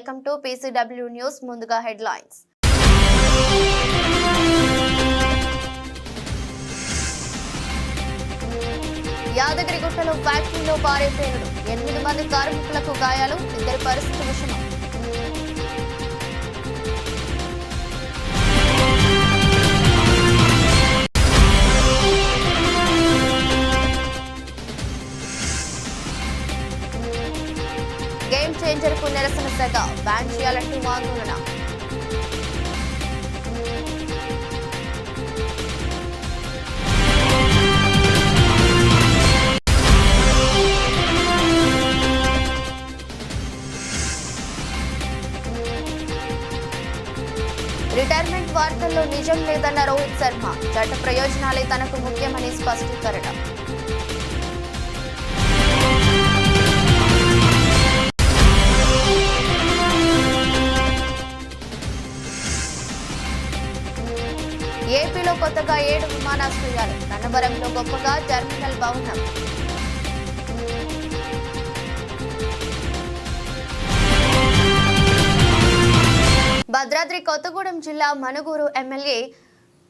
Welcome to PCW news. ముందుగా headlines. యాదగిరిగుట్టలో ఫ్యాక్టరీలో పారే పేలుడు, 8 మంది కార్మికులకు గాయాలు, 2 పరిస్థితి విషమం. గేమ్ చేంజర్ కు నిరసన సెగ, బ్యాన్ చేయాలంటూ ఆందోళన. రిటైర్మెంట్ వార్తల్లో నిజం లేదన్న రోహిత్ శర్మ, చట్ట ప్రయోజనాలే తనకు ముఖ్యమని స్పష్టీకరణ. ఏపీలో కొత్తగా 7 విమానాశ్రయాలు, నన్నవరంలో గొప్పగా టెర్మినల్ భవనం. భద్రాద్రి కొత్తగూడెం జిల్లా మనుగూరు ఎమ్మెల్యే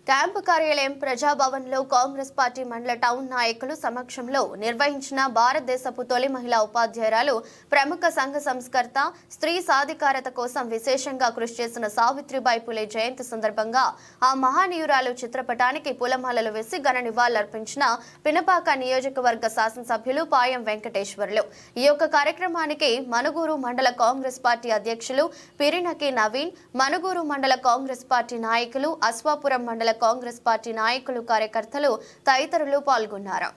క్యాంపు కార్యాలయం ప్రజాభవన్లో కాంగ్రెస్ పార్టీ మండల టౌన్ నాయకులు సమక్షంలో నిర్వహించిన భారతదేశపు తొలి మహిళా ఉపాధ్యాయురాలు, ప్రముఖ సంఘ సంస్కర్త, స్త్రీ సాధికారత కోసం విశేషంగా కృషి చేసిన సావిత్రిబాయి పులే జయంతి సందర్భంగా ఆ మహానీయురాలు చిత్రపటానికి పూలమాలలు వేసి ఘన నివాళులర్పించిన పినపాక నియోజకవర్గ శాసనసభ్యులు పాయం వెంకటేశ్వర్లు. ఈ యొక్క కార్యక్రమానికి మనుగూరు మండల కాంగ్రెస్ పార్టీ అధ్యక్షులు పిరినకి నవీన్, మనుగూరు మండల కాంగ్రెస్ పార్టీ నాయకులు, అశ్వాపురం మండల కాంగ్రెస్ పార్టీ నాయకులు, కార్యకర్తలు తదితరులు పాల్గొన్నారు.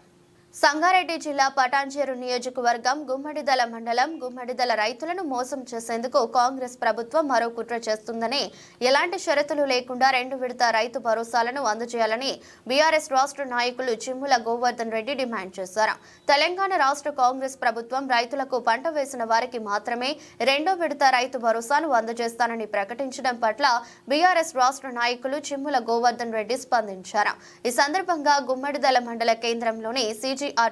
సంగారెడ్డి జిల్లా పటాన్చెరు నియోజకవర్గం గుమ్మడిదల మండలం గుమ్మడిదల రైతులను మోసం చేసేందుకు కాంగ్రెస్ ప్రభుత్వం మరో కుట్ర చేస్తుందని, ఎలాంటి షరతులు లేకుండా 2 విడత రైతు భరోసాలను అందజేయాలని బీఆర్ఎస్ రాష్ట్ర నాయకులు చిమ్ముల గోవర్ధన్ రెడ్డి డిమాండ్ చేశారు. తెలంగాణ రాష్ట్ర కాంగ్రెస్ ప్రభుత్వం రైతులకు పంట వేసిన వారికి మాత్రమే 2వ విడత రైతు భరోసాను అందజేస్తానని ప్రకటించడం పట్ల బీఆర్ఎస్ రాష్ట్ర నాయకులు చిమ్ముల గోవర్ధన్ రెడ్డి స్పందించారు. ఈ సందర్భంగా గుమ్మడిదల మండల కేంద్రంలోని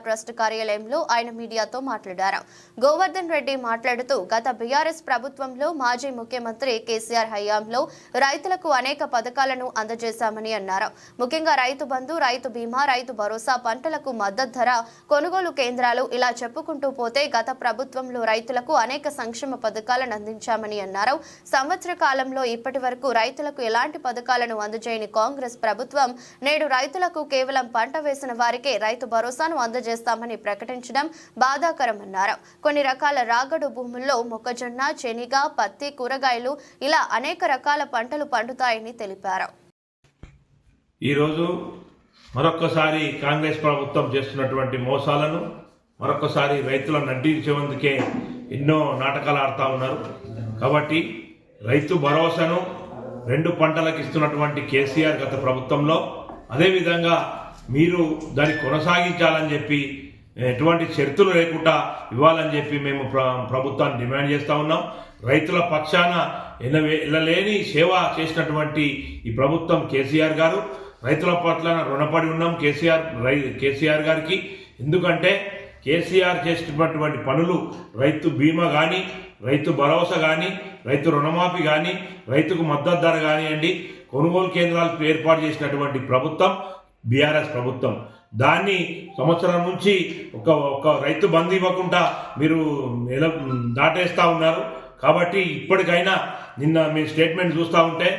ట్రస్ట్ కార్యాలయంలో ఆయన మీడియాతో మాట్లాడారు. గోవర్ధన్ రెడ్డి మాట్లాడుతూ, గత బీఆర్ఎస్ ప్రభుత్వంలో మాజీ ముఖ్యమంత్రి కేసీఆర్ హయాంలో రైతులకు అనేక పథకాలను అందజేశామని అన్నారు. ముఖ్యంగా రైతు బంధు, రైతు బీమా, రైతు భరోసా, పంటలకు మద్దతు ధర, కొనుగోలు కేంద్రాలు, ఇలా చెప్పుకుంటూ పోతే గత ప్రభుత్వంలో రైతులకు అనేక సంక్షేమ పథకాలను అందించామని అన్నారు. సంవత్సర కాలంలో ఇప్పటి వరకు రైతులకు ఎలాంటి పథకాలను అందజేయని కాంగ్రెస్ ప్రభుత్వం నేడు రైతులకు కేవలం పంట వేసిన వారికే రైతు భరోసాను అందజేస్తామని ప్రకటించడం బాధాకరమన్నారు. కొన్ని రకాల రాగడు భూముల్లో మొక్కజొన్న, శనగ, పత్తి, కూరగాయలు, ఇలా అనేక రకాల పంటలు పండుతాయని తెలిపారు. ఈరోజు మరొక్కసారి కాంగ్రెస్ ప్రభుత్వం చేస్తున్నటువంటి మోసాలను మరొక్కసారి రైతులను నడ్డించేందుకే ఎన్నో నాటకాలు ఆడుతూ ఉన్నారు. కాబట్టి రైతు భరోసాను 2 పంటలకు ఇస్తున్నటువంటి కేసీఆర్ గత ప్రభుత్వంలో అదేవిధంగా మీరు దాన్ని కొనసాగించాలని చెప్పి ఎటువంటి షరతులు లేకుండా ఇవ్వాలని చెప్పి మేము ప్రభుత్వాన్ని డిమాండ్ చేస్తూ ఉన్నాం. రైతుల పక్షాన ఎనలేని సేవ చేసినటువంటి ఈ ప్రభుత్వం కేసీఆర్ గారు, రైతుల పట్ల రుణపడి ఉన్నాం కేసీఆర్ గారికి. ఎందుకంటే కేసీఆర్ చేసినటువంటి పనులు, రైతు బీమా కానీ, రైతు భరోసా కానీ, రైతు రుణమాఫీ కానీ, రైతుకు మద్దతు ధర కానివ్వండి, కొనుగోలు కేంద్రాలు ఏర్పాటు చేసినటువంటి ప్రభుత్వం బీఆర్ఎస్ ప్రభుత్వం. దాన్ని సంవత్సరం నుంచి ఒక రైతు బంధు ఇవ్వకుండా మీరు దాటేస్తూ ఉన్నారు. కాబట్టి ఇప్పటికైనా నిన్న మీ స్టేట్మెంట్ చూస్తూ ఉంటే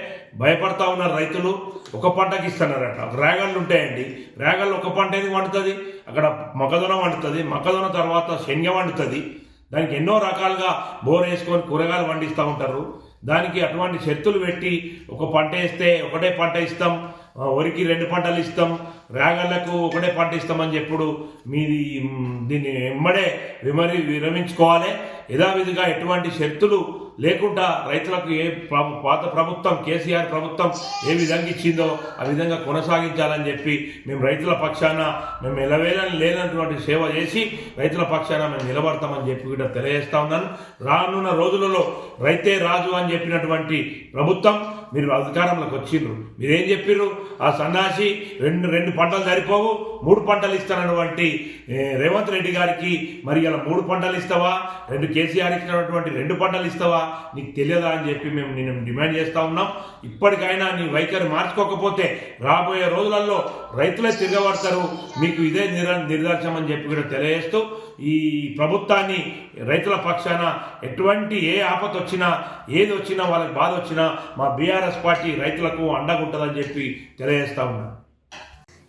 భయపడతా ఉన్నారు రైతులు. ఒక పంటకి ఇస్తున్నారట. రేగళ్ళు ఉంటాయండి, రేగళ్ళు ఒక పంట ఎందుకు వండుతుంది? అక్కడ మొక్కజొన్న వండుతుంది, మొక్కజొన్న తర్వాత శనగ వండుతుంది. దానికి ఎన్నో రకాలుగా బోర్ వేసుకొని కూరగాయలు పండిస్తూ ఉంటారు. దానికి అటువంటి షరతులు పెట్టి ఒక పంట వేస్తే ఒకటే పంట ఇస్తాం, వరికి 2 పంటలు ఇస్తాం, రేగళ్లకు ఒకటే పంట ఇస్తామని చెప్పుడు మీది దీన్ని ఎమ్మడే విరమించుకోవాలి. యథావిధిగా ఎటువంటి షరతులు లేకుండా రైతులకు పాత ప్రభుత్వం కేసీఆర్ ప్రభుత్వం ఏ విధంగా ఇచ్చిందో ఆ విధంగా కొనసాగించాలని చెప్పి మేము రైతుల పక్షాన మేము ఎలవేలని లేనటువంటి సేవ చేసి రైతుల పక్షాన మేము నిలబడతామని చెప్పి కూడా తెలియజేస్తా ఉన్నాను. రానున్న రోజులలో రైతే రాజు అని చెప్పినటువంటి ప్రభుత్వం మీరు అధికారంలోకి వచ్చిండ్రు. మీరేం చెప్పిర్రు? ఆ సన్నాసి రెండు పంటలు సరిపోవు 3 పంటలు ఇస్తానటువంటి రేవంత్ రెడ్డి గారికి మరి ఇలా 3 పంటలు ఇస్తావా, కేసీఆర్ ఇచ్చినటువంటి 2 పంటలు ఇస్తావా, నీకు తెలియదా అని చెప్పి మేము నేను డిమాండ్ చేస్తా ఉన్నాం. ఇప్పటికైనా నీ వైఖరి మార్చుకోకపోతే రాబోయే రోజులలో రైతులే తిరగబడతారు. మీకు ఇదే నిర్దర్శనం అని చెప్పి కూడా తెలియజేస్తూ ఈ ప్రభుత్వాన్ని రైతుల పక్షాన ఎటువంటి ఏ ఆపద వచ్చినా ఏది వచ్చినా వాళ్ళకి బాధ వచ్చినా మా బీఆర్ఎస్ పార్టీ రైతులకు అండగుంటుందని చెప్పి తెలియజేస్తా ఉన్నాం.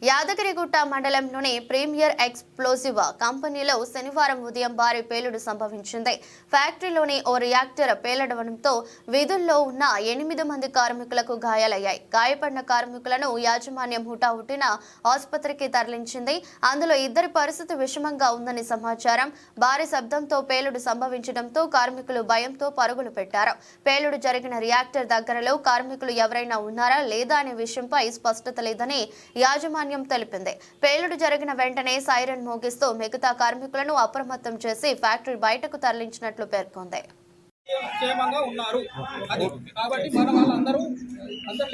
యాదగిరిగుట్ట మండలంలోని ప్రీమియర్ ఎక్స్ప్లోజివ్ కంపెనీలో శనివారం ఉదయం భారీ పేలుడు సంభవించింది. ఫ్యాక్టరీలోని ఓ రియాక్టర్ పేలడడంతో విధుల్లో ఉన్న 8 మంది కార్మికులకు గాయాలయ్యాయి. గాయపడిన కార్మికులను యాజమాన్యం హుటాహుటిన ఆసుపత్రికి తరలించింది. అందులో 2 పరిస్థితి విషమంగా ఉందని సమాచారం. భారీ శబ్దంతో పేలుడు సంభవించడంతో కార్మికులు భయంతో పరుగులు పెట్టారు. పేలుడు జరిగిన రియాక్టర్ దగ్గరలో కార్మికులు ఎవరైనా ఉన్నారా లేదా అనే విషయంపై స్పష్టత లేదని యాజమాన్యం తెలిపింది. పేలుడు జరిగిన వెంటనే సైరన్ మోగిస్తూ మిగతా కార్మికులను అప్రమత్తం చేసి ఫ్యాక్టరీ బయటకు తరలించినట్లు పేర్కొంది. క్షేమంగా ఉన్నారు. అది కాబట్టి మన వాళ్ళందరూ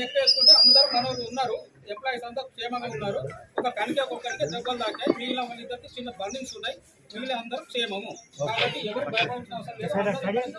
లెక్క వేసుకుంటే అందరూ మనోళ్ళు ఉన్నారు. ఎంప్లాయీస్ అంతా క్షేమంగా ఉన్నారు. ఒక కణికి ఒక్కొక్కరికి దెబ్బలు తాకాయి. మిగిలిన వాళ్ళిద్దరికి చిన్న బర్నింగ్స్ ఉన్నాయి. మిగిలిన అందరూ క్షేమము. కాబట్టి ఎవరు భయపడాల్సిన అవసరం లేదు.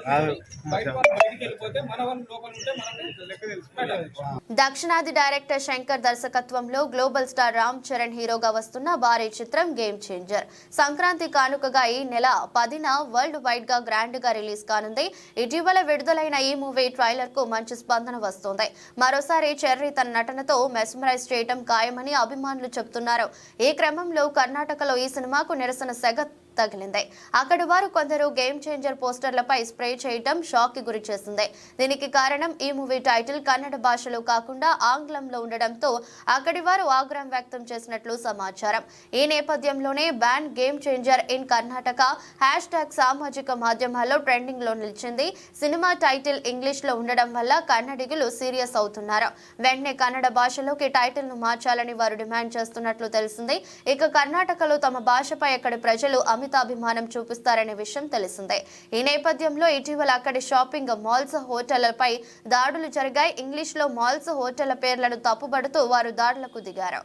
బయటికి వెళ్ళిపోతే మన వాళ్ళు లోపల ఉంటే మనకు దక్షిణాది డైరెక్టర్ శంకర్ దర్శకత్వంలో గ్లోబల్ స్టార్ రామ్ చరణ్ హీరోగా వస్తున్న భారీ చిత్రం గేమ్ చేంజర్ సంక్రాంతి కానుకగా ఈ నెల 10న వరల్డ్ వైడ్ గా గ్రాండ్ గా రిలీజ్ కానుంది. ఇటీవల విడుదలైన ఈ మూవీ ట్రైలర్ కు మంచి స్పందన వస్తోంది. మరోసారి చెర్రీ తన నటనతో మెస్మరైజ్ చేయడం ఖాయమని అభిమానులు చెబుతున్నారు. ఈ క్రమంలో కర్ణాటకలో ఈ సినిమాకు నిరసన సెగ తగిలింది. అక్కడి వారు కొందరు గేమ్ చేంజర్ పోస్టర్లపై స్ప్రే చేయడం షాక్ కి గురి చేసింది. దీనికి కారణం ఈ మూవీ టైటిల్ కన్నడ భాషలో కాకుండా ఆంగ్లంలో ఉండడంతో అక్కడి వారు ఆగ్రహం వ్యక్తం చేసినట్లు సమాచారం. ఈ నేపథ్యంలోనే ban game changer in Karnataka #, సామాజిక మాధ్యమాల్లో ట్రెండింగ్ లో నిలిచింది. సినిమా టైటిల్ ఇంగ్లీష్ లో ఉండడం వల్ల కన్నడిగులు సీరియస్ అవుతున్నారు. వెంటనే కన్నడ భాషలోకి టైటిల్ ను మార్చాలని వారు డిమాండ్ చేస్తున్నట్లు తెలిసింది. ఇక కర్ణాటకలో తమ భాషపై అక్కడి ప్రజలు అమితాభిమానం చూపిస్తారనే విషయం తెలిసిందే. ఈ నేపథ్యంలో ఇటీవల అక్కడి షాపింగ్ మాల్స్, హోటళ్లపై దాడులు జరిగాయి. ఇంగ్లీష్లో మాల్స్, హోటళ్ల పేర్లను తప్పుబడుతూ వారు దాడులకు దిగారు.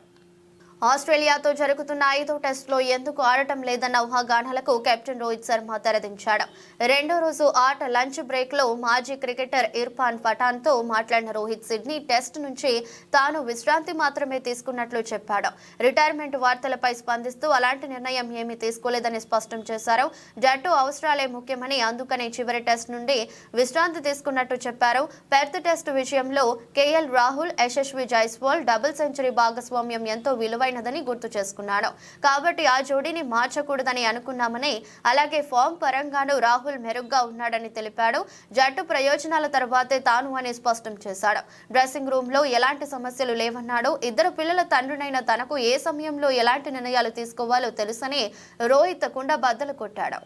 ఆస్ట్రేలియాతో జరుగుతున్న 5వ టెస్టులో ఎందుకు ఆడటం లేదన్న ఊహాగానాలకు కెప్టెన్ రోహిత్ శర్మ తెరదించాడు. 2వ రోజు ఆట లంచ్ బ్రేక్ లో మాజీ క్రికెటర్ ఇర్ఫాన్ పఠాన్ తో మాట్లాడిన రోహిత్ సిడ్నీ టెస్ట్ నుంచి తాను విశ్రాంతి మాత్రమే తీసుకున్నట్లు చెప్పాడు. రిటైర్మెంట్ వార్తలపై స్పందిస్తూ అలాంటి నిర్ణయం ఏమీ తీసుకోలేదని స్పష్టం చేశారు. జట్టు అవసరాలే ముఖ్యమని, అందుకనే చివరి టెస్ట్ నుండి విశ్రాంతి తీసుకున్నట్టు చెప్పారు. పెర్త్ టెస్ట్ విషయంలో KL Rahul, Yashasvi Jaiswal double century భాగస్వామ్యం ఎంతో విలువైనదని గుర్తు చేసుకున్నాడు. కాబట్టి ఆ జోడీని మార్చకూడదని అనుకున్నామని, అలాగే ఫామ్ పరంగానూ రాహుల్ మెరుగ్గా ఉన్నాడని తెలిపాడు. జట్టు ప్రయోజనాల తర్వాతే తాను అని స్పష్టం చేశాడు. డ్రెస్సింగ్ రూమ్ లో ఎలాంటి సమస్యలు లేవన్నాడు. 2 పిల్లల తండ్రినైన తనకు ఏ సమయంలో ఎలాంటి నిర్ణయాలు తీసుకోవాలో తెలుసని రోహిత్ కుండబద్దలు కొట్టాడు.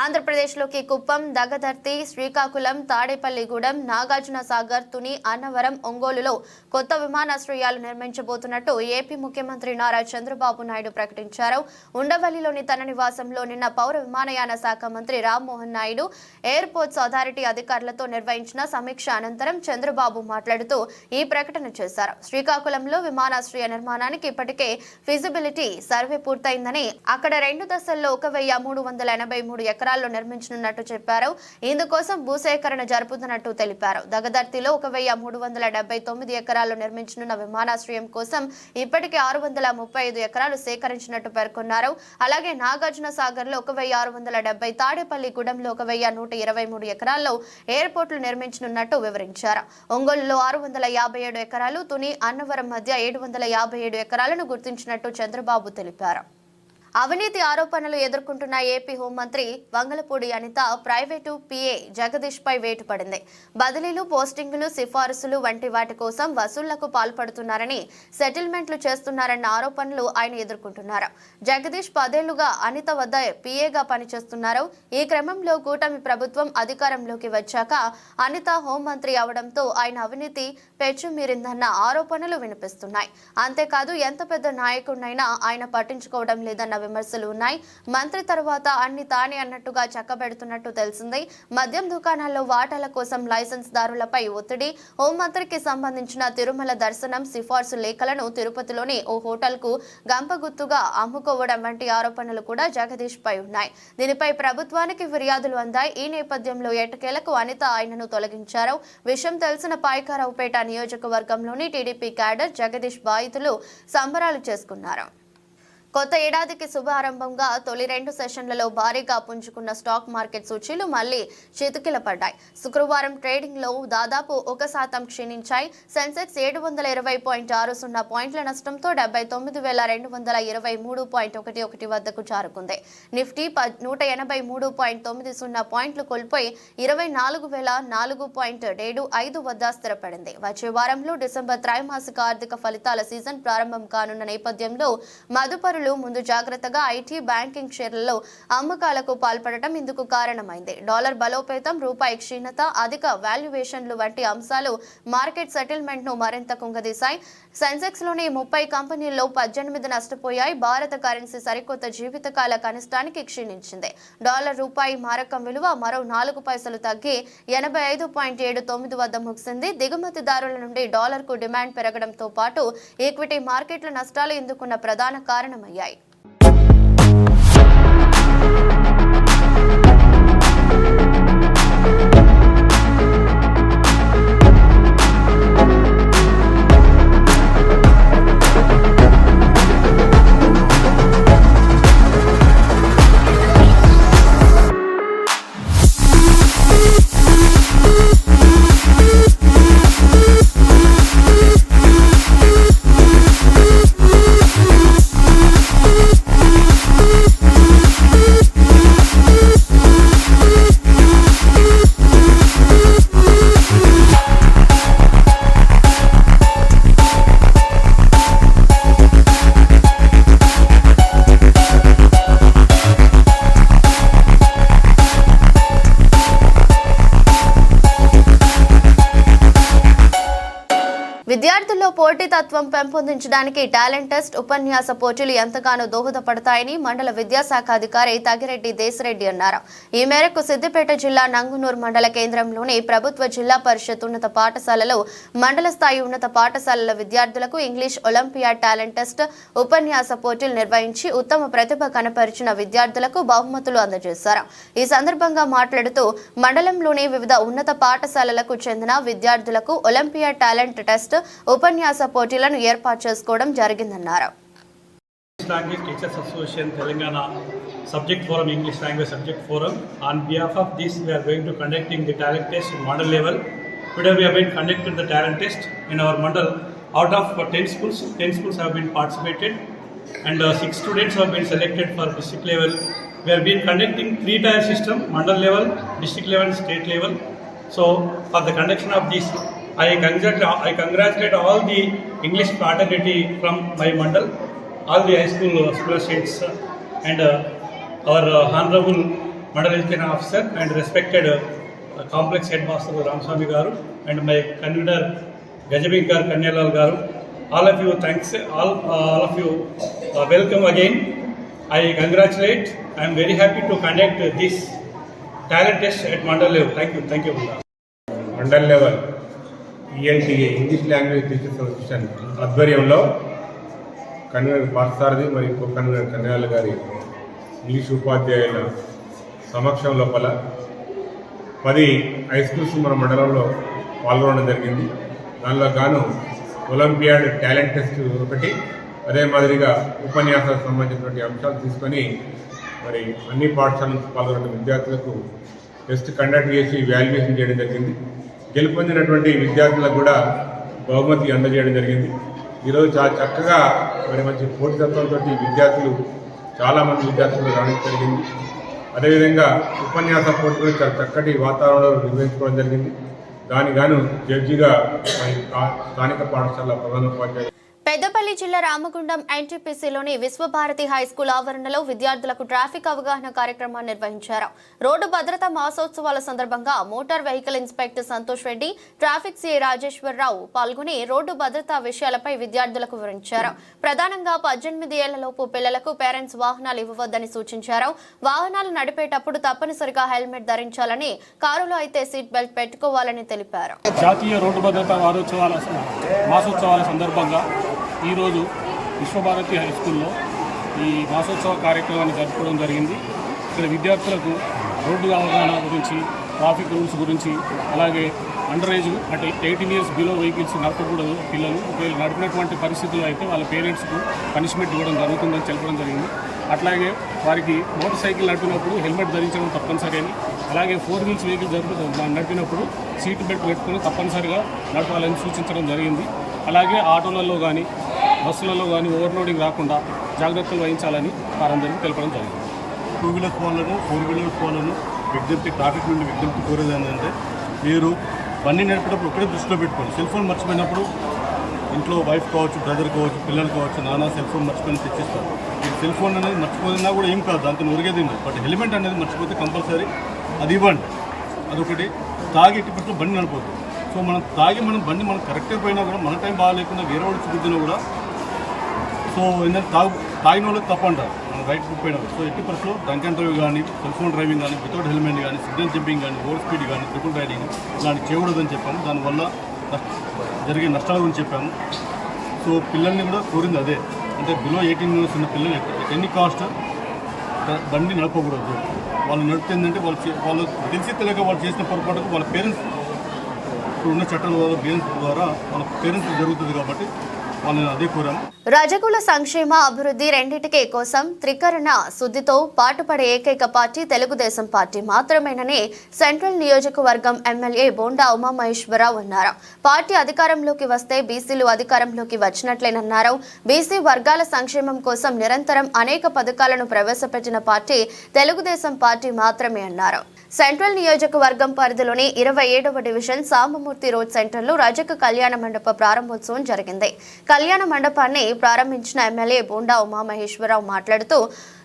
ఆంధ్రప్రదేశ్లోకి కుప్పం, దగదర్తి, శ్రీకాకుళం, తాడేపల్లిగూడెం, నాగార్జున సాగర్, తుని, అన్నవరం, ఒంగోలులో కొత్త విమానాశ్రయాలు నిర్మించబోతున్నట్టు ఏపీ ముఖ్యమంత్రి నారా చంద్రబాబు నాయుడు ప్రకటించారు. ఉండవల్లిలోని తన నివాసంలో నిన్న పౌర విమానయాన శాఖ మంత్రి రామ్మోహన్ నాయుడు ఎయిర్పోర్ట్స్ అథారిటీ అధికారులతో నిర్వహించిన సమీక్ష అనంతరం చంద్రబాబు మాట్లాడుతూ ఈ ప్రకటన చేశారు. శ్రీకాకుళంలో విమానాశ్రయ నిర్మాణానికి ఇప్పటికే ఫిజిబిలిటీ సర్వే పూర్తయిందని, అక్కడ 2 దశల్లో 1383 ఎకరాల్లో నిర్మించనున్నట్టు చెప్పారు. ఇందుకోసం భూసేకరణ జరుపుతున్నట్టు తెలిపారు. దగదర్తిలో 1379 ఎకరాల్లో నిర్మించనున్న విమానాశ్రయం కోసం ఇప్పటికే 635 ఎకరాలు సేకరించినట్టు పేర్కొన్నారు. అలాగే నాగార్జున సాగర్ లో 1670, తాడేపల్లిగూడెంలో 1123 ఎకరాల్లో ఎయిర్పోర్టులు నిర్మించనున్నట్టు వివరించారు. ఒంగోలులో 657 ఎకరాలు, తుని, అన్నవరం మధ్య 757 ఎకరాలను గుర్తించినట్టు చంద్రబాబు తెలిపారు. అవినీతి ఆరోపణలు ఎదుర్కొంటున్న ఏపీ హోంమంత్రి వంగలపూడి అనిత ప్రైవేటు పిఏ జగదీష్ పై వేటు పడింది. బదిలీలు, పోస్టింగులు, సిఫారసులు వంటి వాటి కోసం వసూళ్లకు పాల్పడుతున్నారని, సెటిల్మెంట్లు చేస్తున్నారన్న ఆరోపణలు ఆయన ఎదుర్కొంటున్నారు. జగదీష్ 10 ఏళ్లుగా అనిత వద్ద పిఏగా పనిచేస్తున్నారు. ఈ క్రమంలో కూటమి ప్రభుత్వం అధికారంలోకి వచ్చాక అనిత హోంమంత్రి అవడంతో ఆయన అవినీతి పెచ్చుమీరిందన్న ఆరోపణలు వినిపిస్తున్నాయి. అంతేకాదు ఎంత పెద్ద నాయకుడినైనా ఆయన పట్టించుకోవడం లేదన్న విమర్శలు ఉన్నాయి. మంత్రి తర్వాత అన్ని తానే అన్నట్టుగా చక్కబెడుతున్నట్టు తెలిసింది. మద్యం దుకాణాల్లో వాటాల కోసం లైసెన్స్ దారులపై ఒత్తిడి, హోంమంత్రికి సంబంధించిన తిరుమల దర్శనం సిఫార్సు లేఖలను తిరుపతిలోని ఓ హోటల్కు గంపగుత్తుగా అమ్ముకోవడం వంటి ఆరోపణలు కూడా జగదీష్ పై ఉన్నాయి. దీనిపై ప్రభుత్వానికి ఫిర్యాదులు అందాయి. ఈ నేపథ్యంలో ఎట్టకేలకు అనిత ఆయనను తొలగించారు. విషయం తెలిసిన పాయకారావుపేట నియోజకవర్గంలోని టీడీపీ క్యాడర్ జగదీష్ బాధితులు సంబరాలు చేసుకున్నారు. కొత్త ఏడాదికి శుభారంభంగా తొలి 2 సెషన్లలో భారీగా పుంజుకున్న స్టాక్ మార్కెట్ సూచీలు మళ్లీ చితికిలపడ్డాయి. శుక్రవారం ట్రేడింగ్ లో దాదాపు 1% క్షీణించాయి. సెన్సెక్స్ 720.60 పాయింట్ల నష్టంతో 79,223.11 వద్దకు చేరుకుంది. నిఫ్టీ 183.90 పాయింట్లు కోల్పోయి 24,004.75 వద్ద స్థిరపడింది. వచ్చే వారంలో డిసెంబర్ త్రైమాసిక ఆర్థిక ఫలితాల సీజన్ ప్రారంభం కానున్న నేపథ్యంలో మదుపరులు ముందు జాగ్రత్తగా ఐటీ, బ్యాంకింగ్ షేర్లలో అమ్మకాలకు పాల్పడటం ఇందుకు కారణమైంది. డాలర్ బలోపేతం, రూపాయి క్షీణత, అధిక వాల్యుయేషన్లు వంటి అంశాలు మార్కెట్ సెటిల్మెంట్ ను మరింత కుంగదీశాయి. సెన్సెక్స్ లోని 30 కంపెనీల్లో 18 నష్టపోయాయి. భారత కరెన్సీ సరికొత్త జీవితకాల కనిష్టానికి క్షీణించింది. డాలర్ రూపాయి మారకం విలువ మరో 4 పైసలు తగ్గి 85.79 వద్ద ముగిసింది. దిగుమతిదారుల నుండి డాలర్ కు డిమాండ్ పెరగడంతో పాటు ఈక్విటీ మార్కెట్ల నష్టాలు ఇందుకున్న ప్రధాన కారణమయ్యాయి. విద్యార్థుల్లో పోటీతత్వం పెంపొందించడానికి టాలెంట్ టెస్ట్, ఉపన్యాస పోటీలు ఎంతగానో దోహదపడతాయని మండల విద్యాశాఖ అధికారి తగిరెడ్డి దేశరెడ్డి అన్నారు. ఈ మేరకు సిద్దిపేట జిల్లా నంగునూరు మండల కేంద్రంలోని ప్రభుత్వ జిల్లా పరిషత్ ఉన్నత పాఠశాలలో మండల స్థాయి ఉన్నత పాఠశాలల విద్యార్థులకు ఇంగ్లీష్ ఒలింపియాడ్, టాలెంట్ టెస్ట్, ఉపన్యాస పోటీలు నిర్వహించి ఉత్తమ ప్రతిభ కనపరిచిన విద్యార్థులకు బహుమతులు అందజేశారు. ఈ సందర్భంగా మాట్లాడుతూ మండలంలోని వివిధ ఉన్నత పాఠశాలలకు చెందిన విద్యార్థులకు ఒలింపియాడ్, టాలెంట్ టెస్ట్, ఉపన్యాస పోటీలను ఏర్పాటు చేసుకోవడం జరిగిందన్నారు. Language Teachers Association Telangana Subject Forum, English Language Subject Forum. On behalf of this, we are going to conducting the talent test in mandal level. Today we have been conducting the talent test in our mandal. Out of 10 schools have been participated, and 6 students have been selected for district level. We have been conducting 3-tier system: mandal level, district level, state level. So for the conduction of this, I congratulate all the English fraternity from my mandal, all the high school students, and our honorable mandal education officer and respected complex headmaster Ramswamy garu, and my convener Gajabinkar Kanyalal garu. All of you, thanks. All of you, welcome again. I congratulate. I am very happy to conduct this talent test at mandal level. Thank you. Mandal level ENTA English language teachers association ఆధ్వర్యంలో convener Parthasarathi మరియు co convener కన్యాల గారి English ఉపాధ్యాయుల సమక్షం లోపల 10 high schools మన మండలంలో పాల్గొనడం జరిగింది. దానిలో గాను ఒలింపియాడ్, టాలెంట్ టెస్ట్ ఒకటి, అదే మాదిరిగా ఉపన్యాసాలకు సంబంధించినటువంటి అంశాలు తీసుకొని మరి అన్ని పాఠశాల నుంచి పాల్గొన్న విద్యార్థులకు టెస్ట్ కండక్ట్ చేసి వాల్యుయేషన్ చేయడం జరిగింది. గెలుపొందినటువంటి విద్యార్థులకు కూడా బహుమతి అందజేయడం జరిగింది. ఈరోజు చాలా చక్కగా మరి మంచి పోటీతత్వంతో చాలామంది విద్యార్థులు రావడం జరిగింది. అదేవిధంగా ఉపన్యాస పోటీలు చాలా చక్కటి వాతావరణంలో నిర్వహించుకోవడం జరిగింది. దానికి గాను జడ్జిగా స్థానిక పాఠశాల ప్రధానోపాధ్యాయులు పెద్దపల్లి జిల్లా రామగుండం ఎన్టీపీసీలోని విశ్వభారతి హైస్కూల్ ఆవరణలో విద్యార్థులకు ట్రాఫిక్ అవగాహన కార్యక్రమాన్ని నిర్వహించారు. రోడ్డు భద్రతా మాసోత్సవాల సందర్భంగా motor vehicle inspector Santosh Reddy, traffic CI Rajeshwara Rao పాల్గొని రోడ్డు భద్రతా విషయాలపై విద్యార్థులకు వివరించారు. ప్రధానంగా 18 ఏళ్లలోపు పిల్లలకు పేరెంట్స్ వాహనాలు ఇవ్వవద్దని సూచించారు. వాహనాలు నడిపేటప్పుడు తప్పనిసరిగా హెల్మెట్ ధరించాలని, కారులో అయితే సీట్ బెల్ట్ పెట్టుకోవాలని తెలిపారు. జాతీయ రోడ్డు భద్రతా మాసోత్సవాల సందర్భంగా ఈరోజు విశ్వభారతి హై స్కూల్లో ఈ మాసోత్సవ కార్యక్రమాన్ని జరుపుకోవడం జరిగింది. ఇక్కడ విద్యార్థులకు రోడ్డు అవగాహన గురించి, ట్రాఫిక్ రూల్స్ గురించి, అలాగే అండర్ ఏజ్ అంటే 18 ఇయర్స్ బిలో వెహికల్స్ నడపకూడదు పిల్లలు. ఒకవేళ నడిపినటువంటి పరిస్థితుల్లో అయితే వాళ్ళ పేరెంట్స్కు పనిష్మెంట్ ఇవ్వడం జరుగుతుందని తెలపడం జరిగింది. అట్లాగే వారికి మోటార్ సైకిల్ నడిపినప్పుడు హెల్మెట్ ధరించడం తప్పనిసరి అని, అలాగే 4 వీల్స్ వెహికల్ నడిపినప్పుడు సీట్ బెల్ట్ పెట్టుకుని తప్పనిసరిగా నడపాలని సూచించడం జరిగింది. అలాగే ఆటోలలో కానీ బస్సులలో కానీ ఓవర్లోడింగ్ రాకుండా జాగ్రత్తలు వహించాలని వారందరికీ తెలపడం జరిగింది. 2 వీలర్స్ వాళ్ళను 4 వీలర్స్ వాళ్ళను ట్రాఫిక్ నుండి విజ్ఞప్తి కోరేది ఏంటంటే, మీరు బండి నడిపేటప్పుడు ఒకటే దృష్టిలో పెట్టుకోండి. సెల్ ఫోన్ మర్చిపోయినప్పుడు ఇంట్లో వైఫ్ కావచ్చు, బ్రదర్ కావచ్చు, పిల్లలు కావచ్చు, నాన్న సెల్ ఫోన్ మర్చిపోయి తెచ్చిస్తారు. ఈ సెల్ ఫోన్ అనేది మర్చిపోయినా కూడా ఏం కాదు, దాంతో ఒరిగేది ఉంది. బట్ హెల్మెట్ అనేది మర్చిపోతే కంపల్సరీ అది ఇవ్వండి. అదొకటి. తాగి ఎట్టి పరిస్థితుల్లో బండి నడపొద్దు. సో మనం బండి మనం కరెక్ట్గా పోయినా కూడా మన టైం బాగాలేకుండా వేరే వాడు చూపుతున్నా కూడా, సో ఏంటంటే తాగిన వాళ్ళకి తప్పు అంటారు మనం రైట్ పోయినా. సో ఎట్టి పరిస్థితుల్లో డ్రంక్ అండ్ డ్రైవ్ కానీ, సెల్ ఫోన్ డ్రైవింగ్ కానీ, వితౌట్ హెల్మెట్ కానీ, సిగ్నల్ జంపింగ్ కానీ, ఓవర్ స్పీడ్ కానీ, ట్రిపుల్ రైడింగ్ ఇలాంటివి చేయకూడదని చెప్పాము. దానివల్ల జరిగే నష్టాల గురించి చెప్పాము. సో పిల్లల్ని కూడా కోరింది అదే, అంటే బిలో 18 ఇయర్స్ ఉన్న పిల్లలు ఎన్ని కాస్ట్ బండి నడపకూడదు. వాళ్ళు నడుపుతుందంటే వాళ్ళు తెలిసి తెలియక వాళ్ళు చేసిన పొరపాటుకు వాళ్ళ పేరెంట్స్ ఇప్పుడు ఉన్న చట్టాల ద్వారా వాళ్ళ పేరెంట్స్ జరుగుతుంది కాబట్టి వాళ్ళని అదే కోరాము. రజకుల సంక్షేమ అభివృద్ధి రెండింటికి కోసం త్రికరణ శుద్ధితో పాటుపడే ఏకైక పార్టీ తెలుగుదేశం పార్టీ మాత్రమేనని సెంట్రల్ నియోజకవర్గం ఎమ్మెల్యే బోండా ఉమామహేశ్వరరావు అన్నారు. పార్టీ అధికారంలోకి వస్తే బీసీలు అధికారంలోకి వచ్చినట్లేనన్నారు. బీసీ వర్గాల సంక్షేమం కోసం నిరంతరం అనేక పథకాలను ప్రవేశపెట్టిన పార్టీ తెలుగుదేశం పార్టీ మాత్రమే అన్నారు. సెంట్రల్ నియోజకవర్గం పరిధిలోని 27వ డివిజన్ సాంబమూర్తి రోడ్ సెంటర్లో రజక కళ్యాణ మండప ప్రారంభోత్సవం జరిగింది. కళ్యాణ మండపాన్ని ప్రారంభించిన ఎమ్మెల్యే బోండా ఉమామహేశ్వరరావు మాట్లాడుతూ,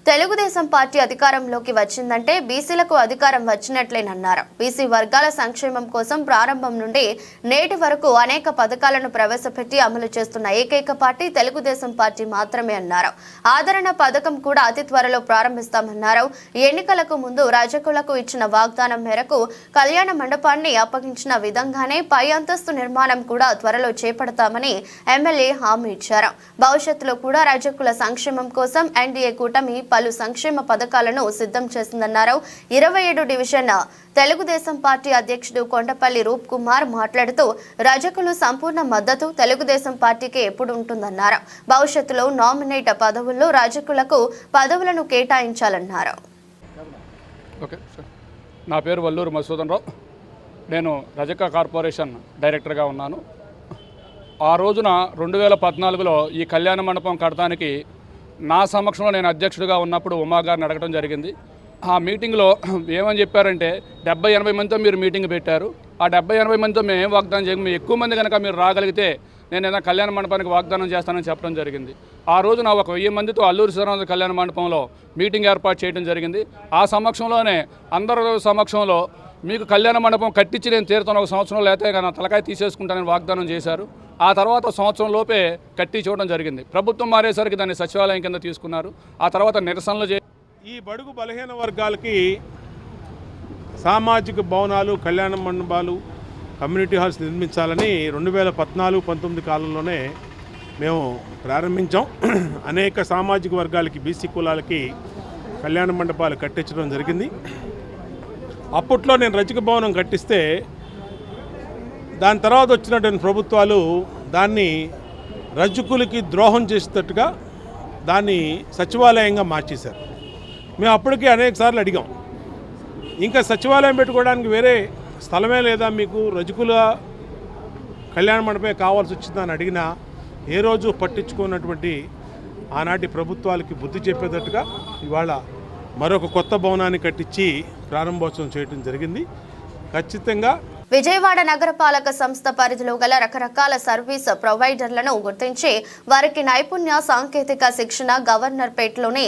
తెలుగుదేశం పార్టీ అధికారంలోకి వచ్చిందంటే బీసీలకు అధికారం వచ్చినట్లేనన్నారు. బీసీ వర్గాల సంక్షేమం కోసం ప్రారంభం నుండి నేటి వరకు అనేక పథకాలను ప్రవేశపెట్టి అమలు చేస్తున్న ఏకైక పార్టీ తెలుగుదేశం పార్టీ మాత్రమే అన్నారు. ఆదరణ పథకం కూడా అతి త్వరలో ప్రారంభిస్తామన్నారు. ఎన్నికలకు ముందు రజకులకు ఇచ్చిన వాగ్దానం మేరకు కళ్యాణ మండపాన్ని అప్పగించిన విధంగానే పై అంతస్తు నిర్మాణం కూడా త్వరలో చేపడతామని ఎమ్మెల్యే హామీ ఇచ్చారు. భవిష్యత్తులో కూడా రజకుల సంక్షేమం కోసం ఎన్డీఏ కూటమి పలు సంక్షేమ పథకాలను సిద్ధం చేసిందన్నారు. 27 డివిజన్ తెలుగుదేశం పార్టీ అధ్యక్షుడు కొండపల్లి రూప్ కుమార్ మాట్లాడుతూ, రజకులు సంపూర్ణ మద్దతు తెలుగుదేశం పార్టీకి ఎప్పుడు ఉంటుందన్నారు. భవిష్యత్తులో నామినేట్ పదవుల్లో రజకులకు పదవులను కేటాయించాలన్నారు. ఓకే సార్, నా పేరు వల్లూరు మధుసూదన్ రావు. నేను రజక కార్పొరేషన్ డైరెక్టర్గా ఉన్నాను. ఆ రోజున 2014లో ఈ కళ్యాణ మండపం కడటానికి నా సమక్షంలో నేను అధ్యక్షుడిగా ఉన్నప్పుడు ఉమా గారిని అడగడం జరిగింది. ఆ మీటింగ్లో ఏమని చెప్పారంటే, 70-80 మందితో మీరు మీటింగ్ పెట్టారు. ఆ 70-80 మందితో మేము ఏం వాగ్దానం చేయము, ఎక్కువ మంది కనుక మీరు రాగలిగితే నేను ఏదైనా కళ్యాణ మండపానికి వాగ్దానం చేస్తానని చెప్పడం జరిగింది. ఆ రోజున ఒక 1000 మందితో అల్లూరి సీతారామరాజు కళ్యాణ మండపంలో మీటింగ్ ఏర్పాటు చేయడం జరిగింది. ఆ సమక్షంలోనే అందరి సమక్షంలో మీకు కళ్యాణ మండపం కట్టించి నేను తీరుతాను, 1 సంవత్సరం లేతే నా తలకాయ తీసేసుకుంటానని వాగ్దానం చేశారు. ఆ తర్వాత సంవత్సరం లోపే కట్టి చూడడం జరిగింది. ప్రభుత్వం మారేసరికి దాన్ని సచివాలయం కింద తీసుకున్నారు. ఆ తర్వాత నిరసనలు ఈ బడుగు బలహీన వర్గాలకి సామాజిక భవనాలు, కళ్యాణ మండపాలు, కమ్యూనిటీ హాల్స్ నిర్మించాలని 2014-19 కాలంలోనే మేము ప్రారంభించాం. అనేక సామాజిక వర్గాలకి, బీసీ కులాలకి కళ్యాణ మండపాలు కట్టించడం జరిగింది. అప్పట్లో నేను రజక భవనం కట్టిస్తే దాని తర్వాత వచ్చినటువంటి ప్రభుత్వాలు దాన్ని రజకులకి ద్రోహం చేసేటట్టుగా దాన్ని సచివాలయంగా మార్చేశారు. మేము అప్పటికే అనేక సార్లు అడిగాం, ఇంకా సచివాలయం పెట్టుకోవడానికి వేరే స్థలమే లేదా మీకు, రజకుల కళ్యాణ మండపమే కావాల్సి వచ్చిందని అడిగినా ఏ రోజు పట్టించుకున్నటువంటి ఆనాటి ప్రభుత్వాలకి బుద్ధి చెప్పేటట్టుగా ఇవాళ మరొక కొత్త భవనాన్ని కట్టించి ప్రారంభోత్సవం చేయడం జరిగింది. ఖచ్చితంగా విజయవాడ నగరపాలక సంస్థ పరిధిలో గల రకరకాల సర్వీస్ ప్రొవైడర్లను గుర్తించి వారికి నైపుణ్య సాంకేతిక శిక్షణ గవర్నర్పేటలోని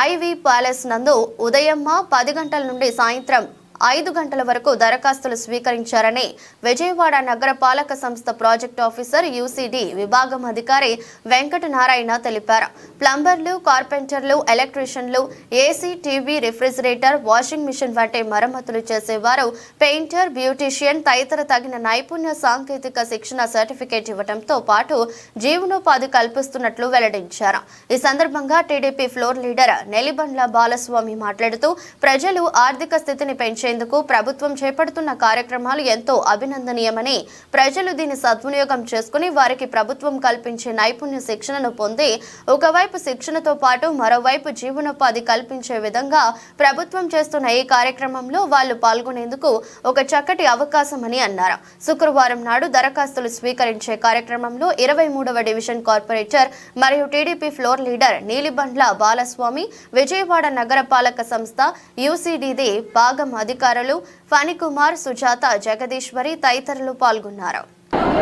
ఐవీ ప్యాలెస్ నందు ఉదయం 10 గంటల నుండి సాయంత్రం 5 గంటల వరకు దరఖాస్తులు స్వీకరించారని విజయవాడ నగర పాలక సంస్థ ప్రాజెక్ట్ ఆఫీసర్ యూసీడీ విభాగం అధికారి వెంకటనారాయణ తెలిపారు. ప్లంబర్లు, కార్పెంటర్లు, ఎలక్ట్రీషియన్లు, AC, TV, refrigerator, washing machine వంటి మరమ్మతులు చేసేవారు, పెయింటర్, బ్యూటీషియన్ తదితర తగిన నైపుణ్య సాంకేతిక శిక్షణ సర్టిఫికేట్ ఇవ్వడంతో పాటు జీవనోపాధి కల్పిస్తున్నట్లు వెల్లడించారు. ఈ సందర్భంగా TDP floor leader Nelibandla Balaswamy మాట్లాడుతూ ప్రజలు ఆర్థిక స్థితిని పెంచేందుకు ప్రభుత్వం చేపడుతున్న కార్యక్రమాలు ఎంతో అభినందనీయమని, ప్రజలు దీన్ని సద్వినియోగం చేసుకుని వారికి ప్రభుత్వం కల్పించే నైపుణ్య శిక్షణను పొంది ఒకవైపు శిక్షణతో పాటు మరోవైపు జీవనోపాధి కల్పించే విధంగా ప్రభుత్వం చేస్తున్న ఈ కార్యక్రమంలో వాళ్ళు పాల్గొనేందుకు ఒక చక్కటి అవకాశమని అన్నారు. శుక్రవారం నాడు దరఖాస్తులు స్వీకరించే కార్యక్రమంలో 23వ డివిజన్ కార్పొరేటర్ మరియు TDP floor leader Neelibandla Balaswamy, Vijayawada నగర పాలక సంస్థ యూసీడీది భాగం అధికారులు ఫణికుమార్, సుజాత, జగదీశ్వరి తదితరులు పాల్గొన్నారు.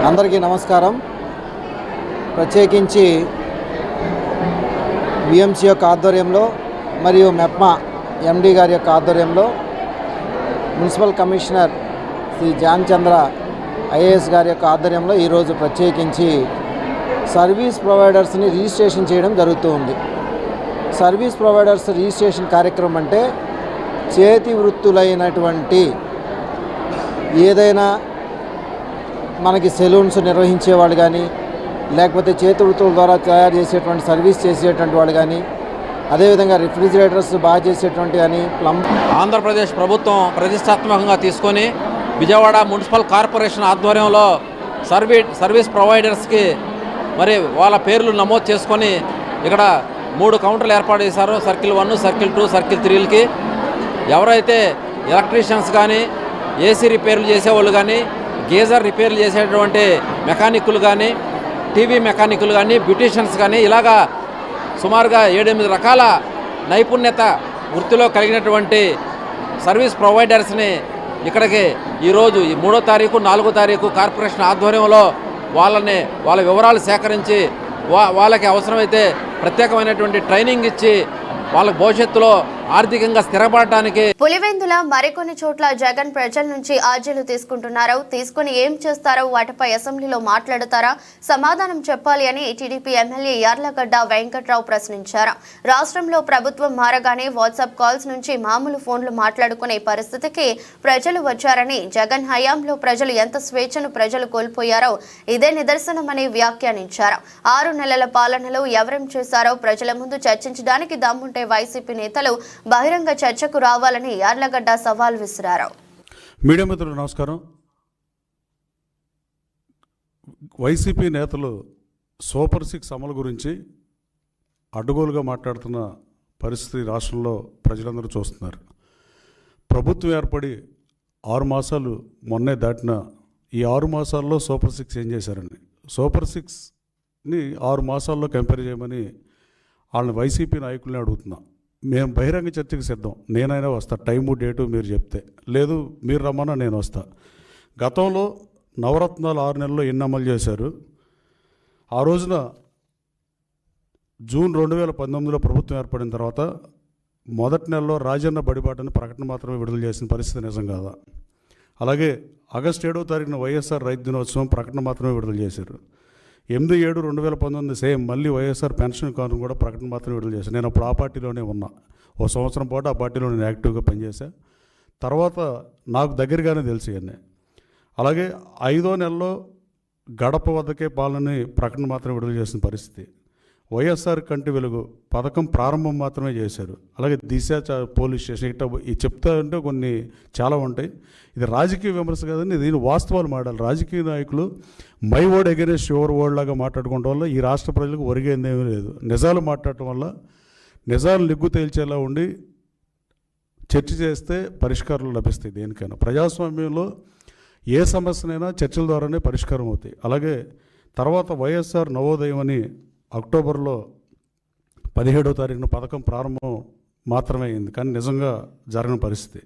అందరికీ నమస్కారం. ప్రత్యేకించి విఎంసీ యొక్క ఆధ్వర్యంలో మరియు మెప్మా ఎండి గారి యొక్క ఆధ్వర్యంలో మున్సిపల్ కమిషనర్ శ్రీ జాన్ చంద్ర ఐఏఎస్ గారి యొక్క ఆధ్వర్యంలో ఈరోజు ప్రత్యేకించి సర్వీస్ ప్రొవైడర్స్ని రిజిస్ట్రేషన్ చేయడం జరుగుతూ ఉంది. సర్వీస్ ప్రొవైడర్స్ రిజిస్ట్రేషన్ కార్యక్రమం అంటే చేతి వృత్తులైనటువంటి ఏదైనా మనకి సెలూన్స్ నిర్వహించే వాళ్ళు కానీ, లేకపోతే చేతి వృత్తుల ద్వారా తయారు చేసేటువంటి సర్వీస్ చేసేటువంటి వాళ్ళు కానీ, అదేవిధంగా రిఫ్రిజిరేటర్స్ బాగా చేసేటువంటి కానీ ఆంధ్రప్రదేశ్ ప్రభుత్వం ప్రతిష్టాత్మకంగా తీసుకొని విజయవాడ మున్సిపల్ కార్పొరేషన్ ఆధ్వర్యంలో సర్వీస్ ప్రొవైడర్స్కి మరి వాళ్ళ పేర్లు నమోదు చేసుకొని ఇక్కడ 3 కౌంటర్లు ఏర్పాటు చేశారు. సర్కిల్ 1, సర్కిల్ 2, సర్కిల్ 3కి ఎవరైతే ఎలక్ట్రీషియన్స్ కానీ, ఏసీ రిపేర్లు చేసేవాళ్ళు కానీ, గీజర్ రిపేర్లు చేసేటువంటి మెకానిక్కులు కానీ, టీవీ మెకానిక్కులు కానీ, బ్యూటీషియన్స్ కానీ ఇలాగా సుమారుగా 7-8 రకాల నైపుణ్యత వృత్తిలో కలిగినటువంటి సర్వీస్ ప్రొవైడర్స్ని ఇక్కడికి ఈరోజు 3వ తారీఖు 4వ తారీఖు కార్పొరేషన్ ఆధ్వర్యంలో వాళ్ళ వివరాలు సేకరించి వాళ్ళకి అవసరమైతే ప్రత్యేకమైనటువంటి ట్రైనింగ్ ఇచ్చి వాళ్ళ భవిష్యత్తులో ఆర్థికంగా స్థిరపడటానికి. పులివెందుల మరికొన్ని చోట్ల జగన్ ప్రజల నుంచి ఆర్జీలు తీసుకుని ఏం చేస్తారో వాటిపై అసెంబ్లీలో మాట్లాడతారా, సమాధానం చెప్పాలి అని టీడీపీ ఎమ్మెల్యే యార్లగడ్డ వెంకట్రావు ప్రశ్నించారు. రాష్ట్రంలో ప్రభుత్వం మారగానే వాట్సాప్ కాల్స్ నుంచి మామూలు ఫోన్లు మాట్లాడుకునే పరిస్థితికి ప్రజలు వచ్చారని, జగన్ హయాంలో ప్రజలు ఎంత స్వేచ్ఛను ప్రజలు కోల్పోయారో ఇదే నిదర్శనమని వ్యాఖ్యానించారు. 6 నెలల పాలనలో ఎవరేం చేశారో ప్రజల ముందు చర్చించడానికి దమ్ముంటే వైసీపీ నేతలు బహిరంగ చర్చకు రావాలని యార్లగడ్డ సవాల్ విసిరారు. మీడియా మిత్రులు నమస్కారం. వైసీపీ నేతలు సూపర్ 6 అమలు గురించి అడ్డగోలుగా మాట్లాడుతున్న పరిస్థితి రాష్ట్రంలో ప్రజలందరూ చూస్తున్నారు. ప్రభుత్వం ఏర్పడి 6 మాసాలు మొన్నే దాటిన ఈ 6 మాసాల్లో సూపర్ 6 ఏం చేశారండి? సూపర్ 6ని 6 మాసాల్లో కంపేర్ చేయమని వాళ్ళని వైసీపీ నాయకుల్ని అడుగుతున్నా. మేము బహిరంగ చర్చకు సిద్ధం. నేనైనా వస్తా, టైము డేటు మీరు చెప్తే. లేదు మీరు రమ్మన్నా నేను వస్తా. గతంలో నవరత్నాలు 6 నెలల్లో ఎన్ని అమలు చేశారు? ఆ రోజున జూన్ 2019లో ప్రభుత్వం ఏర్పడిన తర్వాత మొదటి నెలలో రాజన్న బడిబాటని ప్రకటన మాత్రమే విడుదల చేసిన పరిస్థితి నిజం కాదా? అలాగే ఆగస్టు 7వ తారీఖున వైఎస్ఆర్ రైతు దినోత్సవం ప్రకటన మాత్రమే విడుదల చేశారు. 8/7/2019 సేమ్ మళ్ళీ వైఎస్ఆర్ పెన్షన్ కానుక కూడా ప్రకటన మాత్రమే విడుదల చేశాను. నేను అప్పుడు ఆ పార్టీలోనే ఉన్నా. 1 సంవత్సరం పాటు ఆ పార్టీలో నేను యాక్టివ్గా పనిచేశా. తర్వాత నాకు దగ్గరగానే తెలిసి అన్నీ. అలాగే 5వ నెలలో గడప వద్దకే పాలనని ప్రకటన మాత్రమే విడుదల చేసిన పరిస్థితి. వైఎస్ఆర్ కంటి వెలుగు పథకం ప్రారంభం మాత్రమే చేశారు. అలాగే దిశ పోలీస్ స్టేషన్ ఇట్లా చెప్తా ఉంటే కొన్ని చాలా ఉంటాయి. ఇది రాజకీయ విమర్శ కదండి, దీని వాస్తవాలు మాట్లాడాలి. రాజకీయ నాయకులు my word against your word లాగా మాట్లాడుకోవడం వల్ల ఈ రాష్ట్ర ప్రజలకు ఒరిగేందేమీ లేదు. నిజాలు మాట్లాడటం వల్ల నిజాలు నిగ్గు తేల్చేలా ఉండి చర్చ చేస్తే పరిష్కారాలు లభిస్తాయి. దేనికైనా ప్రజాస్వామ్యంలో ఏ సమస్యనైనా చర్చల ద్వారానే పరిష్కారం అవుతాయి. అలాగే తర్వాత వైఎస్ఆర్ నవోదయం అని అక్టోబర్లో 17వ తారీఖున పథకం ప్రారంభం మాత్రమే అయింది, కానీ నిజంగా జరగని పరిస్థితి.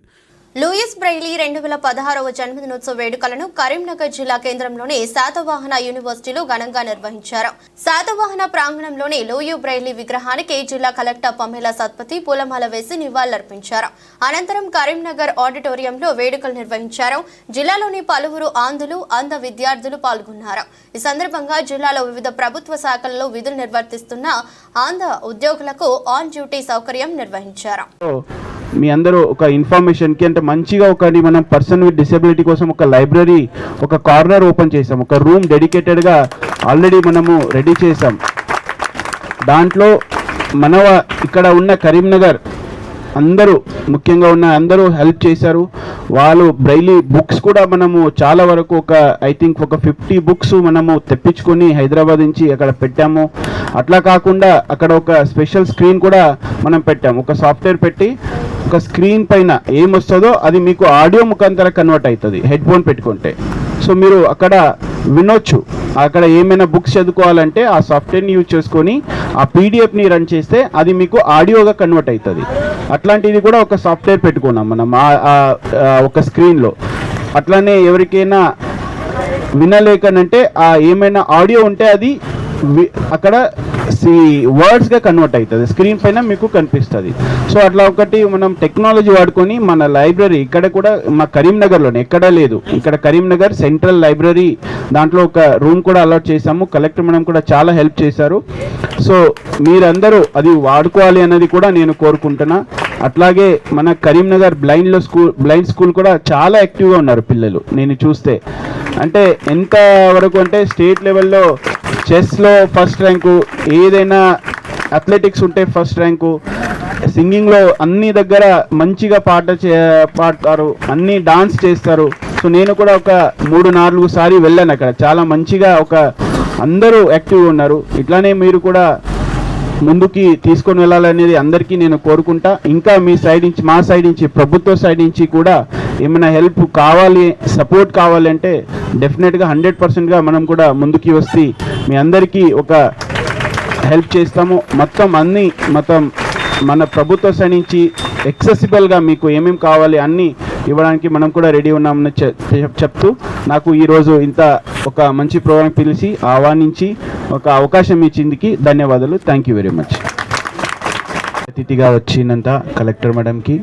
లూయిస్ బ్రెయిలీ 2016వ జన్మదినోత్సవ వేడుకలను కరీంనగర్ జిల్లా కేంద్రంలోని శాతవాహన యూనివర్సిటీలో ఘనంగా నిర్వహించారు. శాతవాహన ప్రాంగణంలోని లూయి బ్రెయిలీ విగ్రహానికి జిల్లా కలెక్టర్ పమేలా సత్పతి పూలమాల వేసి నివాళులర్పించారు. అనంతరం కరీంనగర్ ఆడిటోరియంలో వేడుకలు నిర్వహించారు. జిల్లాలోని పలువురు అంధ విద్యార్థులు పాల్గొన్నారు. ఈ సందర్భంగా జిల్లాలో వివిధ ప్రభుత్వ శాఖలలో విధులు నిర్వర్తిస్తున్న అంధ ఉద్యోగులకు ఆన్ డ్యూటీ సౌకర్యం నిర్వహించారు. మీ అందరూ ఒక ఇన్ఫర్మేషన్కి అంటే మంచిగా ఒకటి మనం పర్సన్ విత్ డిసెబిలిటీ కోసం ఒక లైబ్రరీ ఒక కార్నర్ ఓపెన్ చేసాం. ఒక రూమ్ డెడికేటెడ్గా ఆల్రెడీ మనము రెడీ చేసాం. దాంట్లో ఇక్కడ ఉన్న కరీంనగర్ అందరూ ముఖ్యంగా ఉన్న అందరూ హెల్ప్ చేశారు. వాళ్ళు బ్రైలీ బుక్స్ కూడా మనము చాలా వరకు ఐ థింక్ ఒక 50 బుక్స్ మనము తెప్పించుకొని హైదరాబాద్ నుంచి అక్కడ పెట్టాము. అట్లా కాకుండా అక్కడ ఒక స్పెషల్ స్క్రీన్ కూడా మనం పెట్టాము. ఒక సాఫ్ట్వేర్ పెట్టి ఒక స్క్రీన్ పైన ఏమొస్తుందో అది మీకు ఆడియో ముఖాంతరం కన్వర్ట్ అవుతుంది హెడ్ ఫోన్ పెట్టుకుంటే. సో మీరు అక్కడ వినొచ్చు. అక్కడ ఏమైనా బుక్స్ చదువుకోవాలంటే ఆ సాఫ్ట్వేర్ని యూజ్ చేసుకొని ఆ పీడిఎఫ్ని రన్ చేస్తే అది మీకు ఆడియోగా కన్వర్ట్ అవుతుంది. అట్లాంటిది కూడా ఒక సాఫ్ట్వేర్ పెట్టుకున్నాం మనం ఒక స్క్రీన్లో. అట్లానే ఎవరికైనా వినలేకనంటే ఏమైనా ఆడియో ఉంటే అది అక్కడ వర్డ్స్గా కన్వర్ట్ అవుతుంది, స్క్రీన్ పైన మీకు కనిపిస్తుంది. సో అట్లా ఒకటి మనం టెక్నాలజీ వాడుకొని మన లైబ్రరీ ఇక్కడ కూడా మా కరీంనగర్లోనే ఎక్కడా లేదు. ఇక్కడ కరీంనగర్ సెంట్రల్ లైబ్రరీ దాంట్లో ఒక రూమ్ కూడా అలాట్ చేశాము. కలెక్టర్ మేడం కూడా చాలా హెల్ప్ చేశారు. సో మీరందరూ అది వాడుకోవాలి అన్నది కూడా నేను కోరుకుంటున్నా. అట్లాగే మన కరీంనగర్ బ్లైండ్ స్కూల్ కూడా చాలా యాక్టివ్గా ఉన్నారు పిల్లలు. నేను చూస్తే అంటే ఎంత వరకు అంటే స్టేట్ లెవెల్లో చెస్లో ఫస్ట్ ర్యాంకు, ఏదైనా అథ్లెటిక్స్ ఉంటే ఫస్ట్ ర్యాంకు, సింగింగ్లో అన్ని దగ్గర మంచిగా పాడతారు, అన్ని డాన్స్ చేస్తారు. సో నేను కూడా ఒక 3-4 సార్లు వెళ్ళాను అక్కడ. చాలా మంచిగా అందరూ యాక్టివ్గా ఉన్నారు. ఇట్లానే మీరు కూడా ముందుకి తీసుకొని వెళ్ళాలనేది అందరికీ నేను కోరుకుంటా. ఇంకా మీ సైడ్ నుంచి మా సైడ్ నుంచి ప్రభుత్వ సైడ్ నుంచి కూడా ఏమైనా హెల్ప్ కావాలి, సపోర్ట్ కావాలంటే డెఫినెట్గా 100%గా మనం కూడా ముందుకి వస్తే మీ అందరికీ ఒక హెల్ప్ చేస్తాము. మొత్తం మన ప్రభుత్వ సైడ్ నుంచి యాక్సెసిబుల్గా మీకు ఏమేమి కావాలి అన్నీ ఇవ్వడానికి మనం కూడా రెడీ ఉన్నామని చెప్తూ నాకు ఈరోజు ఇంత ఒక మంచి ప్రోగ్రాం పిలిచి ఆహ్వానించి ఒక అవకాశం ఇచ్చిందికి ధన్యవాదాలు. Thank you very much. అతిథిగా వచ్చినంత కలెక్టర్ మేడంకి,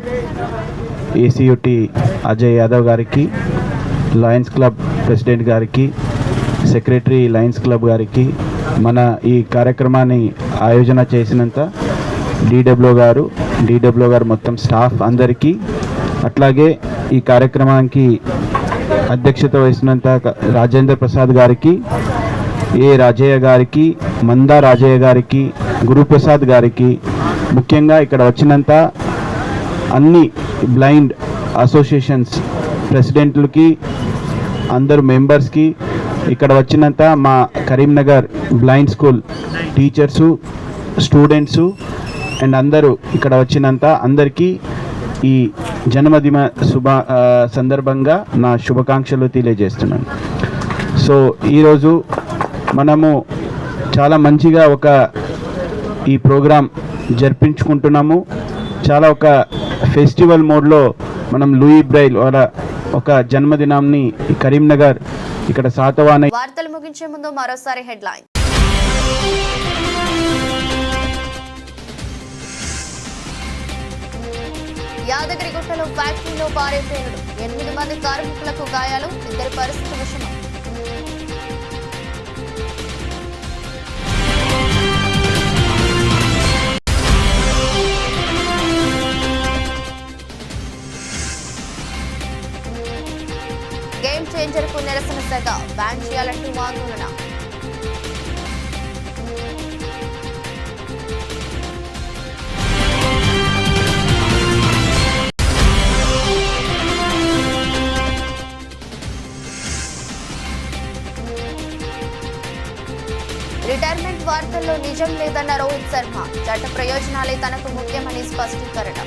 ఏసీయూటీ అజయ్ యాదవ్ గారికి, లయన్స్ క్లబ్ ప్రెసిడెంట్ గారికి, సెక్రటరీ లయన్స్ క్లబ్ గారికి, మన ఈ కార్యక్రమాన్ని ఆయోజన చేసినంత డీడబ్ల్యూ గారు మొత్తం స్టాఫ్ అందరికీ, అట్లాగే ఈ కార్యక్రమానికి అధ్యక్షత వహిస్తున్నంత రాజేంద్ర ప్రసాద్ గారికి, ఏ రాజయ్య గారికి, మందా రాజయ్య గారికి, గురుప్రసాద్ గారికి, ముఖ్యంగా ఇక్కడ వచ్చినంత అన్ని బ్లైండ్ అసోసియేషన్స్ ప్రెసిడెంట్లకి, అందరు మెంబర్స్కి, ఇక్కడ వచ్చినంత మా Karimnagar blind school teachers, students and అందరూ ఇక్కడ వచ్చినంత అందరికీ ఈ జన్మదిన సందర్భంగా నా శుభాకాంక్షలు తెలియజేస్తున్నాను. సో ఈరోజు మనము చాలా మంచిగా ఈ ప్రోగ్రాం జరిపించుకుంటున్నాము. చాలా ఒక ఫెస్టివల్ మోడ్లో మనం లూయి బ్రెయిల్ ఒక జన్మదినాన్ని కరీంనగర్ ఇక్కడ శాతవాహన. వార్తలు ముగించే ముందు మరోసారి హెడ్లైన్. యాదగిరిగుట్టలో ఫ్యాక్టరీలో పారే పేలుడు, 8 మంది కార్మికులకు గాయాలు, 2 పరిస్థితి విషమం. గేమ్ చేంజర్ కు నిరసన సెగ, బ్యాన్ చేయాలంటూ ఆందోళన. రిటైర్మెంట్ వార్తల్లో నిజం లేదన్న రోహిత్ శర్మ, చట్ట ప్రయోజనాలే తనకు ముఖ్యమని స్పష్టీకరణ.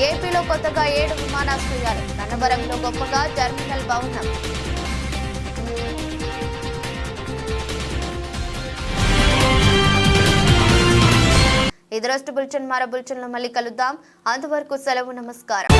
ఏపీలో కొత్తగా 7 విమానాశ్రయాలు, నన్నవరంలో గొప్పగా టెర్మినల్ భవనం. ఇది రోజు బులెటిన్. మరో బులెటిన్లో మళ్ళీ కలుద్దాం. అంతవరకు సెలవు. నమస్కారం.